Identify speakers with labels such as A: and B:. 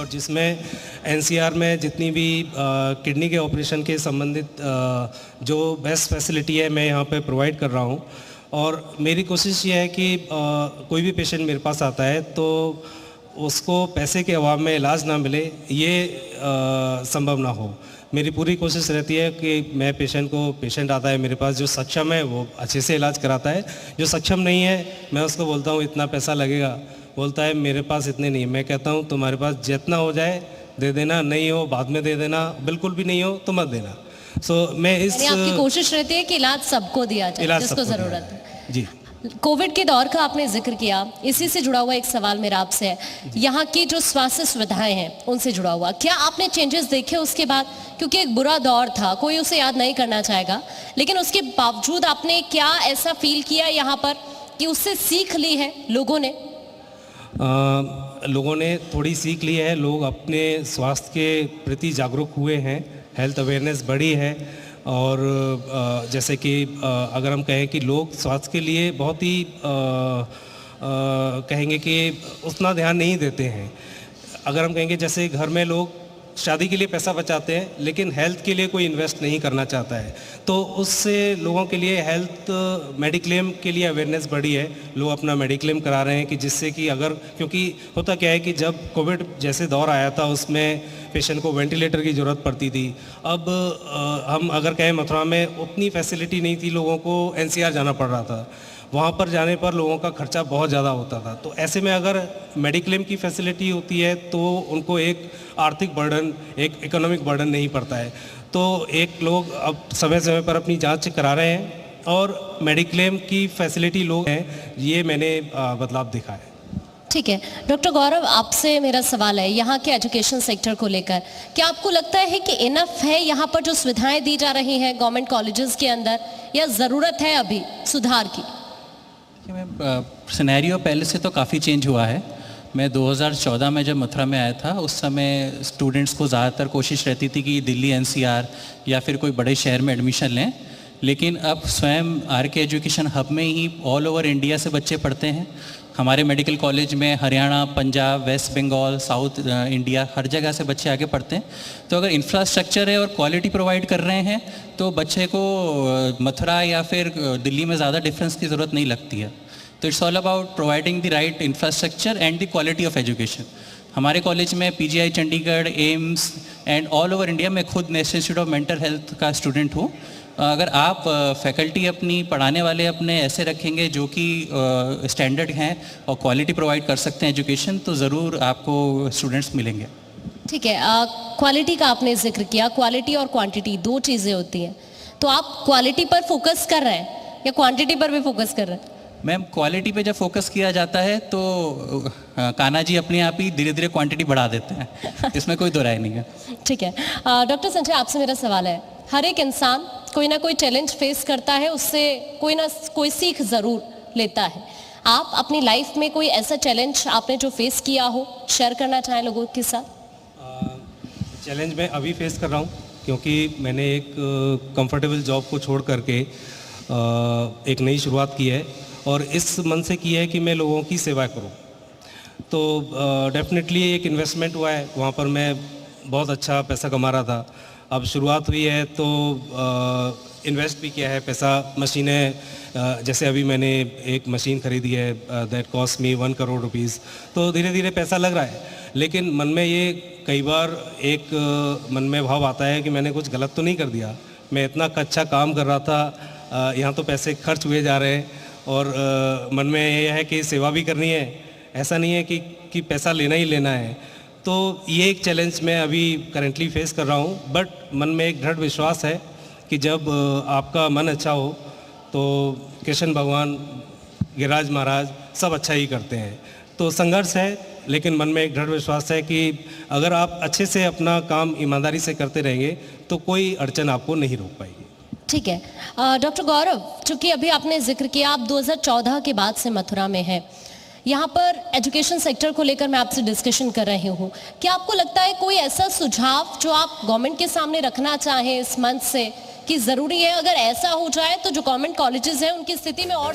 A: और जिसमें एनसीआर में जितनी भी किडनी के ऑपरेशन के संबंधित जो बेस्ट फैसिलिटी है मैं यहाँ पे प्रोवाइड कर रहा हूँ। और मेरी कोशिश ये है कि कोई भी पेशेंट मेरे पास आता है तो उसको पैसे के अभाव में इलाज ना मिले, ये संभव ना हो। मेरी पूरी कोशिश रहती है कि मैं पेशेंट आता है मेरे पास जो सक्षम है वो अच्छे से इलाज कराता है, जो सक्षम नहीं है मैं उसको बोलता हूँ इतना पैसा लगेगा, बोलता है मेरे पास इतने नहीं। मैं कहता हूँ तुम्हारे पास जितना हो जाए दे देना, नहीं हो बाद में दे देना, बिल्कुल भी नहीं हो तो मत देना। मैं
B: आपकी कोशिश रहती है कि इलाज सबको दिया जाए जिसको ज़रूरत है।
A: जी।
B: कोविड के दौर का आपने जिक्र किया, इसी से जुड़ा हुआ एक सवाल मेरा आपसे है, यहाँ की जो स्वास्थ्य सुविधाएं हैं उनसे जुड़ा हुआ, क्या आपने चेंजेस देखे उसके बाद? क्योंकि एक बुरा दौर था, कोई उसे याद नहीं करना चाहेगा, लेकिन उसके बावजूद आपने क्या ऐसा फील किया यहाँ पर कि उससे सीख ली है लोगों ने?
A: लोगों ने थोड़ी सीख ली है, लोग अपने स्वास्थ्य के प्रति जागरूक हुए हैं, हेल्थ अवेयरनेस बढ़ी है। और जैसे कि अगर हम कहें कि लोग स्वास्थ्य के लिए बहुत ही कहेंगे कि उतना ध्यान नहीं देते हैं। अगर हम कहेंगे जैसे घर में लोग शादी के लिए पैसा बचाते हैं लेकिन हेल्थ के लिए कोई इन्वेस्ट नहीं करना चाहता है, तो उससे लोगों के लिए हेल्थ मेडिक्लेम के लिए अवेयरनेस बढ़ी है। लोग अपना मेडिक्लेम करा रहे हैं कि जिससे कि अगर, क्योंकि होता क्या है कि जब कोविड जैसे दौर आया था उसमें पेशेंट को वेंटिलेटर की ज़रूरत पड़ती थी। अब हम अगर कहें मथुरा में उतनी फैसिलिटी नहीं थी, लोगों को एनसीआर जाना पड़ रहा था, वहाँ पर जाने पर लोगों का खर्चा बहुत ज़्यादा होता था। तो ऐसे में अगर मेडिक्लेम की फैसिलिटी होती है तो उनको एक आर्थिक बर्डन, एक इकोनॉमिक बर्डन नहीं पड़ता है। तो एक लोग अब समय समय पर अपनी जांच करा रहे हैं और मेडिक्लेम की फैसिलिटी लोग हैं, ये मैंने बदलाव देखा है।
B: ठीक है डॉक्टर गौरव, आपसे मेरा सवाल है यहाँ के एजुकेशन सेक्टर को लेकर, क्या आपको लगता है कि इनफ है यहाँ पर जो सुविधाएं दी जा रही हैं गवर्नमेंट कॉलेजेस के अंदर, या ज़रूरत है अभी सुधार की?
C: सिनेरियो पहले से तो काफ़ी चेंज हुआ है। मैं 2014 में जब मथुरा में आया था उस समय स्टूडेंट्स को ज़्यादातर कोशिश रहती थी कि दिल्ली एनसीआर या फिर कोई बड़े शहर में एडमिशन लें, लेकिन अब स्वयं आर.के. एजुकेशन हब में ही ऑल ओवर इंडिया से बच्चे पढ़ते हैं। हमारे मेडिकल कॉलेज में Haryana, Punjab, West Bengal, south India, हर जगह से बच्चे आके पढ़ते हैं। तो अगर इंफ्रास्ट्रक्चर है और क्वालिटी प्रोवाइड कर रहे हैं तो बच्चे को मथुरा या फिर दिल्ली में ज़्यादा डिफरेंस की ज़रूरत नहीं लगती है। तो it's all about providing the right infrastructure and the quality of education. हमारे कॉलेज में PGI Chandigarh, AIIMS and all over India में खुद national institute of mental health का स्टूडेंट हूँ। अगर आप फैकल्टी अपनी पढ़ाने वाले अपने ऐसे रखेंगे जो कि स्टैंडर्ड हैं और क्वालिटी प्रोवाइड कर सकते हैं एजुकेशन, तो ज़रूर आपको स्टूडेंट्स मिलेंगे।
B: ठीक है, क्वालिटी का आपने जिक्र किया, क्वालिटी और क्वांटिटी दो चीज़ें होती हैं, तो आप क्वालिटी पर फोकस कर रहे हैं या क्वांटिटी पर भी फोकस कर रहे हैं?
C: मैम, क्वालिटी पे जब फोकस किया जाता है तो कान्हा जी अपने आप ही धीरे धीरे क्वांटिटी बढ़ा देते हैं, इसमें कोई दो राय नहीं है।
B: ठीक है डॉक्टर संजय, आपसे मेरा सवाल है, हर एक इंसान कोई ना कोई चैलेंज फेस करता है, उससे कोई ना कोई सीख ज़रूर लेता है। आप अपनी लाइफ में कोई ऐसा चैलेंज आपने जो फेस किया हो शेयर करना चाहें लोगों के साथ?
A: चैलेंज मैं अभी फेस कर रहा हूँ क्योंकि मैंने एक कंफर्टेबल जॉब को छोड़ करके एक नई शुरुआत की है और इस मन से की है कि मैं लोगों की सेवा करूं। तो डेफिनेटली एक इन्वेस्टमेंट हुआ है, वहाँ पर मैं बहुत अच्छा पैसा कमा रहा था। अब शुरुआत हुई है तो इन्वेस्ट भी किया है पैसा। मशीनें जैसे अभी मैंने एक मशीन खरीदी है, that cost me 1 crore rupees. तो धीरे धीरे पैसा लग रहा है, लेकिन मन में ये कई बार एक मन में भाव आता है कि मैंने कुछ गलत तो नहीं कर दिया। मैं इतना अच्छा काम कर रहा था, यहाँ तो पैसे खर्च हुए जा रहे हैं और मन में ये है कि सेवा भी करनी है, ऐसा नहीं है कि पैसा लेना ही लेना है। तो ये एक चैलेंज मैं अभी करेंटली फेस कर रहा हूँ, बट मन में एक दृढ़ विश्वास है कि जब आपका मन अच्छा हो तो कृष्ण भगवान, गिरिराज महाराज सब अच्छा ही करते हैं। तो संघर्ष है, लेकिन मन में एक दृढ़ विश्वास है कि अगर आप अच्छे से अपना काम ईमानदारी से करते रहेंगे तो कोई अड़चन आपको नहीं रोक पाएगी।
B: ठीक है डॉक्टर गौरव, चूंकि अभी आपने जिक्र किया आप 2014 के बाद से मथुरा में हैं, यहाँ पर एजुकेशन सेक्टर को लेकर मैं आपसे डिस्कशन कर रही हूँ, क्या आपको लगता है कोई ऐसा सुझाव जो आप गवर्नमेंट के सामने रखना चाहें इस मंच से कि ज़रूरी है अगर ऐसा हो जाए तो जो गवर्नमेंट कॉलेजेस हैं उनकी स्थिति में और